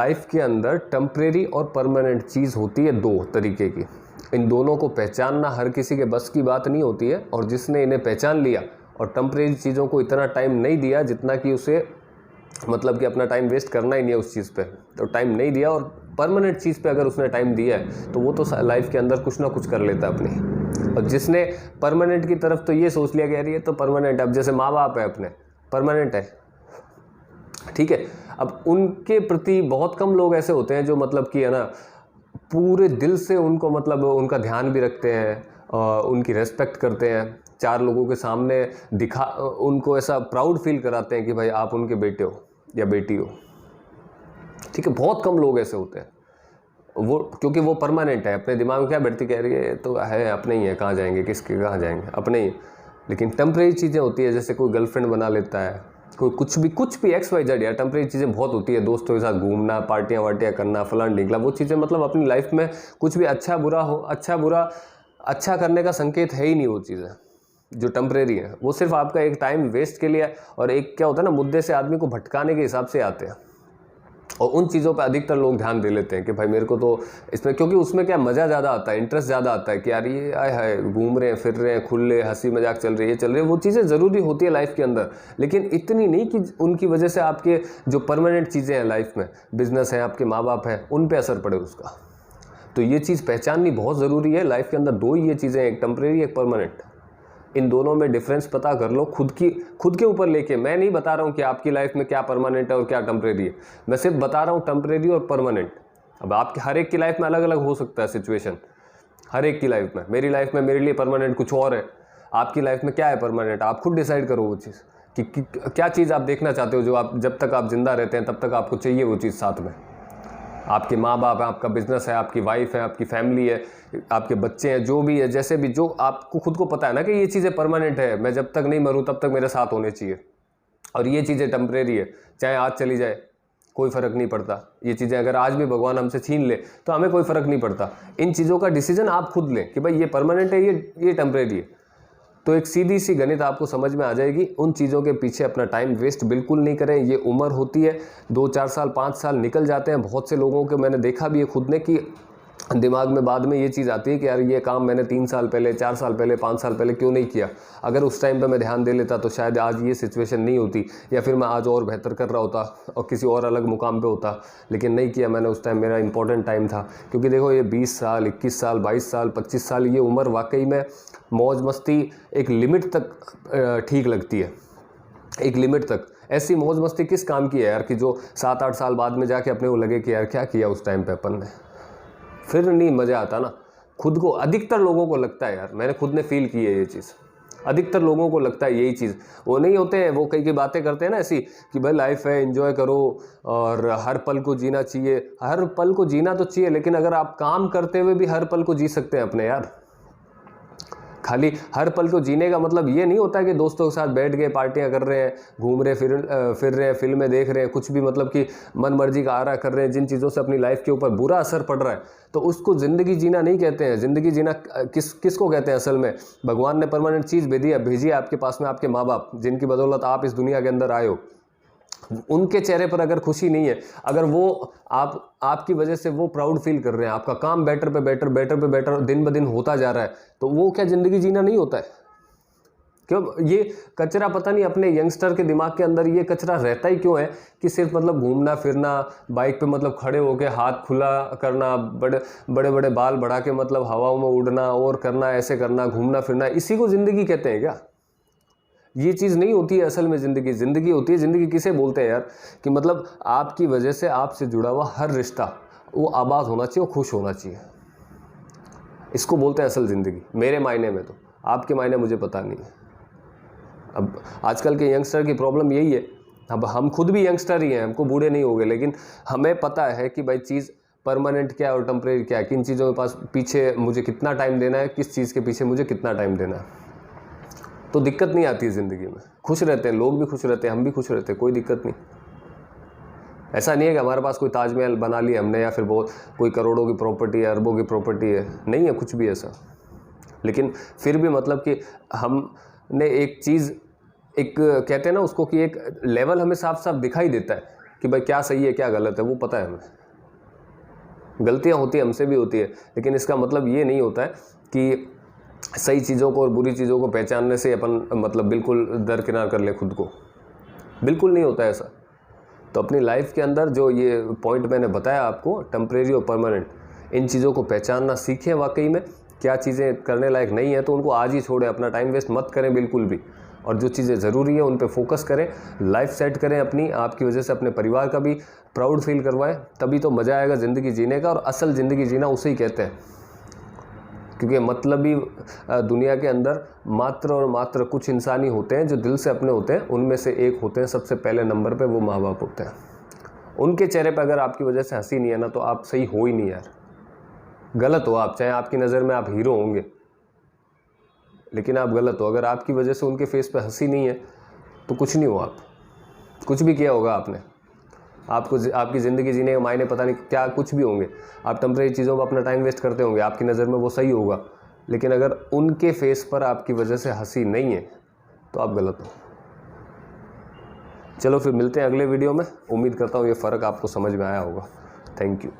Life के अंदर temporary और परमानेंट चीज़ होती है दो तरीके की। इन दोनों को पहचानना हर किसी के बस की बात नहीं होती है, और जिसने इन्हें पहचान लिया और टेम्परेरी चीज़ों को इतना टाइम नहीं दिया जितना कि उसे मतलब कि अपना टाइम वेस्ट करना ही नहीं है उस चीज़ पे, तो टाइम नहीं दिया, और परमानेंट चीज़ पे अगर उसने टाइम दिया है तो वो तो लाइफ के अंदर कुछ ना कुछ कर लेता है अपनी। और जिसने परमानेंट की तरफ तो ये सोच लिया कि यार ये तो परमानेंट है, अब जैसे माँ बाप है अपने, परमानेंट है, ठीक है, अब उनके प्रति बहुत कम लोग ऐसे होते हैं जो मतलब कि है ना पूरे दिल से उनको मतलब उनका ध्यान भी रखते हैं, उनकी रेस्पेक्ट करते हैं, चार लोगों के सामने उनको ऐसा प्राउड फील कराते हैं कि भाई आप उनके बेटे हो या बेटी हो, ठीक है। बहुत कम लोग ऐसे होते हैं वो, क्योंकि वो परमानेंट है, अपने दिमाग में क्या बैठती कह रही है तो है अपने ही है, कहाँ जाएंगे, किसके कहाँ जाएंगे, अपने ही। लेकिन टेम्परेरी चीज़ें होती है, जैसे कोई गर्लफ्रेंड बना लेता है, कोई कुछ भी XYZ यार, टेम्परेरी चीज़ें बहुत होती है, दोस्तों के साथ घूमना, पार्टियाँ वार्टियाँ करना, फलान ढिकला, वो चीज़ें मतलब अपनी लाइफ में कुछ भी अच्छा बुरा हो, अच्छा करने का संकेत है ही नहीं वो चीज़ें जो टेम्परेरी है। वो सिर्फ आपका एक टाइम वेस्ट के लिए, और एक क्या होता है ना, मुद्दे से आदमी को भटकाने के हिसाब से आते हैं, और उन चीज़ों पे अधिकतर लोग ध्यान दे लेते हैं कि भाई मेरे को तो इसमें, क्योंकि उसमें क्या मज़ा ज़्यादा आता है, इंटरेस्ट ज़्यादा आता है कि यार ये आए हाय घूम रहे हैं, फिर रहे हैं, खुले हंसी मजाक चल रही है, वो चीज़ें ज़रूरी होती है लाइफ के अंदर, लेकिन इतनी नहीं कि उनकी वजह से आपके जो परमानेंट चीज़ें हैं लाइफ में, बिजनेस है, आपके माँ बाप हैं, उन पर असर पड़े उसका। तो ये चीज़ पहचाननी बहुत ज़रूरी है। लाइफ के अंदर दो ही ये चीज़ें, एक टेम्परेरी, एक परमानेंट। इन दोनों में डिफरेंस पता कर लो खुद के ऊपर लेके। मैं नहीं बता रहा हूँ कि आपकी लाइफ में क्या परमानेंट है और क्या टेम्परेरी है, मैं सिर्फ बता रहा हूँ टेम्परेरी और परमानेंट। अब आपके हर एक की लाइफ में अलग अलग हो सकता है सिचुएशन, हर एक की लाइफ में। मेरी लाइफ में मेरे लिए परमानेंट कुछ और है, आपकी लाइफ में क्या है परमानेंट, आप खुद डिसाइड करो वो चीज़ कि क्या चीज़ आप देखना चाहते हो, जो आप जब तक आप जिंदा रहते हैं तब तक आपको चाहिए वो चीज़ साथ में। आपके माँ बाप है, आपका बिजनेस है, आपकी वाइफ है, आपकी फैमिली है, आपके बच्चे हैं, जो भी है, जैसे भी, जो आपको खुद को पता है ना कि ये चीज़ें परमानेंट है, मैं जब तक नहीं मरूँ तब तक मेरे साथ होने चाहिए, और ये चीज़ें टेम्परेरी है, चाहे आज चली जाए कोई फ़र्क नहीं पड़ता। ये चीज़ें अगर आज भी भगवान हमसे छीन ले तो हमें कोई फ़र्क नहीं पड़ता। इन चीज़ों का डिसीजन आप खुद लें कि भाई ये परमानेंट है, ये टेम्परेरी है। तो एक सीधी सी गणित आपको समझ में आ जाएगी। उन चीज़ों के पीछे अपना टाइम वेस्ट बिल्कुल नहीं करें। ये उम्र होती है, 2-4 साल 5 साल निकल जाते हैं। बहुत से लोगों के मैंने देखा भी है खुद ने कि दिमाग में बाद में ये चीज़ आती है कि यार ये काम मैंने 3 साल पहले, 4 साल पहले, 5 साल पहले क्यों नहीं किया। अगर उस टाइम पे मैं ध्यान दे लेता तो शायद आज ये सिचुएशन नहीं होती, या फिर मैं आज और बेहतर कर रहा होता और किसी और अलग मुकाम पे होता। लेकिन नहीं किया मैंने उस टाइम, मेरा इंपॉर्टेंट टाइम था। क्योंकि देखो ये 20 साल, 21 साल, 22 साल, 25 साल, ये उम्र वाकई में मौज मस्ती एक लिमिट तक ठीक लगती है। एक लिमिट तक ऐसी मौज मस्ती किस काम की है यार, कि जो 7-8 साल बाद में जाके अपने को लगे कि यार क्या किया उस टाइम पे अपन ने। फिर नहीं मज़ा आता ना। खुद को, अधिकतर लोगों को लगता है यार, मैंने खुद ने फील की है ये चीज़, अधिकतर लोगों को लगता है यही चीज़। वो नहीं होते हैं, वो कई बातें करते हैं ना ऐसी कि भाई लाइफ है, एंजॉय करो और हर पल को जीना चाहिए। हर पल को जीना तो चाहिए, लेकिन अगर आप काम करते हुए भी हर पल को जी सकते हैं अपने यार। खाली हर पल को जीने का मतलब ये नहीं होता कि दोस्तों के साथ बैठ गए, पार्टियां कर रहे हैं, घूम रहे फिर रहे हैं, फिल्में देख रहे हैं, कुछ भी मतलब कि मन मर्जी का आरा कर रहे हैं, जिन चीज़ों से अपनी लाइफ के ऊपर बुरा असर पड़ रहा है, तो उसको ज़िंदगी जीना नहीं कहते हैं। ज़िंदगी जीना किसको कहते हैं असल में? भगवान ने परमानेंट चीज़ भेजी है आपके पास में, आपके माँ बाप, जिनकी बदौलत आप इस दुनिया के अंदर आए हो। उनके चेहरे पर अगर खुशी नहीं है, अगर वो आपकी वजह से वो प्राउड फील कर रहे हैं, आपका काम बेटर पे बेटर दिन ब दिन होता जा रहा है, तो वो क्या ज़िंदगी जीना नहीं होता है? क्यों ये कचरा, पता नहीं अपने यंगस्टर के दिमाग के अंदर ये कचरा रहता ही क्यों है कि सिर्फ मतलब घूमना फिरना, बाइक पे मतलब खड़े होके हाथ खुला करना, बड़े बाल बढ़ा के मतलब हवाओं में उड़ना और करना, ऐसे करना, घूमना फिरना, इसी को ज़िंदगी कहते हैं क्या? ये चीज़ नहीं होती है असल में ज़िंदगी होती है। ज़िंदगी किसे बोलते हैं यार? कि मतलब आपकी वजह से आपसे जुड़ा हुआ हर रिश्ता वो आबाद होना चाहिए, वो खुश होना चाहिए। इसको बोलते हैं असल ज़िंदगी, मेरे मायने में। तो आपके मायने मुझे पता नहीं है। अब आजकल के यंगस्टर की प्रॉब्लम यही है। अब हम खुद भी यंगस्टर ही हैं, हमको बूढ़े नहीं हो गए, लेकिन हमें पता है कि भाई चीज़ परमानेंट क्या है और टेम्परेरी क्या है, किन चीज़ों के पास पीछे मुझे कितना टाइम देना है, किस चीज़ के पीछे मुझे कितना टाइम देना है। तो दिक्कत नहीं आती है ज़िंदगी में, खुश रहते हैं, लोग भी खुश रहते हैं, हम भी खुश रहते हैं, कोई दिक्कत नहीं। ऐसा नहीं है कि हमारे पास कोई ताजमहल बना लिया हमने, या फिर बहुत कोई करोड़ों की प्रॉपर्टी है, अरबों की प्रॉपर्टी है, नहीं है कुछ भी ऐसा। लेकिन फिर भी मतलब कि हमने एक चीज़, एक कहते हैं ना उसको, कि एक लेवल हमें साफ साफ दिखाई देता है कि भाई क्या सही है क्या गलत है, वो पता है हमें। गलतियाँ होती है, हमसे भी होती है, लेकिन इसका मतलब ये नहीं होता है कि सही चीज़ों को और बुरी चीज़ों को पहचानने से अपन मतलब बिल्कुल दरकिनार कर ले खुद को। बिल्कुल नहीं होता ऐसा। तो अपनी लाइफ के अंदर जो ये पॉइंट मैंने बताया आपको, टेम्परेरी और परमानेंट, इन चीज़ों को पहचानना सीखें। वाकई में क्या चीज़ें करने लायक नहीं है तो उनको आज ही छोड़ें, अपना टाइम वेस्ट मत करें बिल्कुल भी। और जो चीज़ें ज़रूरी है उन पे फोकस करें, लाइफ सेट करें अपनी, आपकी वजह से अपने परिवार का भी प्राउड फील करवाएं, तभी तो मज़ा आएगा ज़िंदगी जीने का। और असल ज़िंदगी जीना उसे ही कहते हैं, क्योंकि मतलबी दुनिया के अंदर मात्र और मात्र कुछ इंसान ही होते हैं जो दिल से अपने होते हैं। उनमें से एक होते हैं सबसे पहले नंबर पे, वो माँ बाप होते हैं। उनके चेहरे पे अगर आपकी वजह से हंसी नहीं है ना, तो आप सही हो ही नहीं यार, गलत हो आप। चाहे आपकी नज़र में आप हीरो होंगे, लेकिन आप गलत हो। अगर आपकी वजह से उनके फेस पे हंसी नहीं है तो कुछ नहीं हो आप, कुछ भी किया होगा आपने, आपको आपकी ज़िंदगी जीने के मायने पता नहीं क्या कुछ भी होंगे। आप टेम्परेरी चीज़ों पर अपना टाइम वेस्ट करते होंगे, आपकी नज़र में वो सही होगा, लेकिन अगर उनके फेस पर आपकी वजह से हंसी नहीं है तो आप गलत हो। चलो फिर मिलते हैं अगले वीडियो में। उम्मीद करता हूँ ये फ़र्क आपको समझ में आया होगा। Thank you.